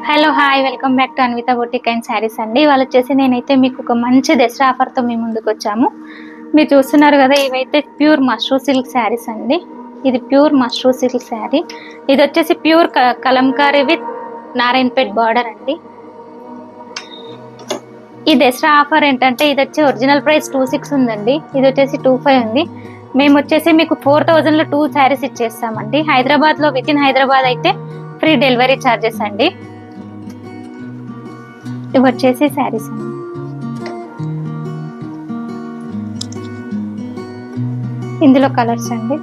Hello hi welcome back to Anvitha boutique and saris అండి. ఇవాళ వచ్చేసి నేనైతే మీకు ఒక మంచి దసరా ఆఫర్తో మీ ముందుకు వచ్చాము. మీరు చూస్తున్నారు కదా, ఇవైతే ప్యూర్ మష్రూ సిల్క్ శారీస్ అండి. ఇది ప్యూర్ మష్రూ సిల్క్ శారీ. ఇది వచ్చేసి pure Kalamkari with Narayanpet border అండి. ఈ దసరా ఆఫర్ ఏంటంటే ఇది వచ్చి ఒరిజినల్ ప్రైస్ 26 ఉందండి. ఇది వచ్చేసి 25 ఉంది. మేము వచ్చేసి మీకు 4000లో 2 శారీస్ ఇచ్చేస్తామండి. హైదరాబాద్లో విత్ ఇన్ హైదరాబాద్ అయితే ఫ్రీ డెలివరీ ఛార్జెస్ అండి. ఇవి వచ్చేసి శారీస్ అండి. ఇందులో కలర్స్ అండి.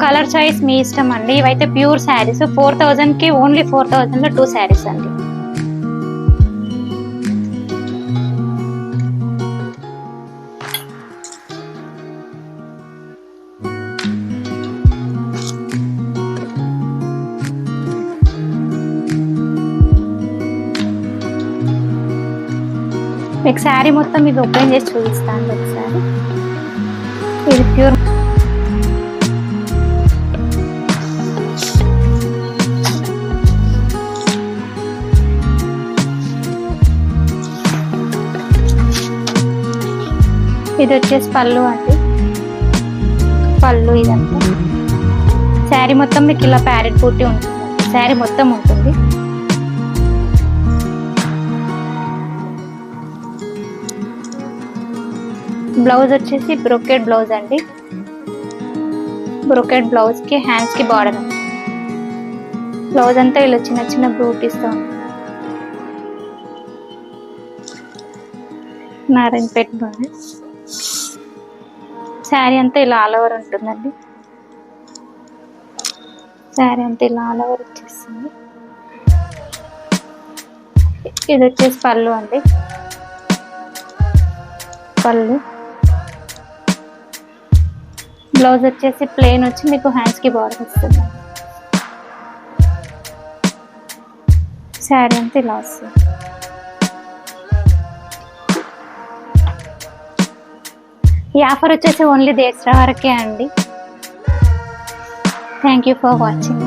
కలర్ చాయిస్ మీ ఇష్టం అండి. ఇవైతే ప్యూర్ శారీస్ 4000కి ఓన్లీ 4000లో 2 శారీస్ అండి. మీకు శారీ మొత్తం ఇది ఓపెన్ చేసి చూపిస్తాను ఒకసారి. ఇది ప్యూర్ ఇది వచ్చేసి పళ్ళు అండి. పళ్ళు ఇదంతా శారీ మొత్తం మీకు ఇలా ప్యారెట్ బూటీ ఉంటుంది. శారీ మొత్తం ఉంటుంది. బ్లౌజ్ వచ్చేసి బ్రోకెట్ బ్లౌజ్ అండి. బ్రోకెట్ బ్లౌజ్ కి హ్యాండ్స్ కి బార్డర్ అండి. బ్లౌజ్ అంతా ఇలా చిన్న చిన్న బూటీస్తో ఉంది. నారాయణపేట్ బార్డర్. శారీ అంతా ఇలా ఆల్ ఓవర్ ఉంటుందండి. శారీ అంతా ఇలా ఆల్ ఓవర్ వచ్చేస్తుంది. ఇది వచ్చేసి పళ్ళు అండి. పళ్ళు బ్లౌజ్ వచ్చేసి ప్లెయిన్ వచ్చి మీకు హ్యాండ్స్ కి బార్డర్ వస్తుంది. శారీ అంతా ఇలా వస్తుంది. ఈ ఆఫర్ వచ్చేసి ఓన్లీ దసరా వరకే అండి. Thank you for watching.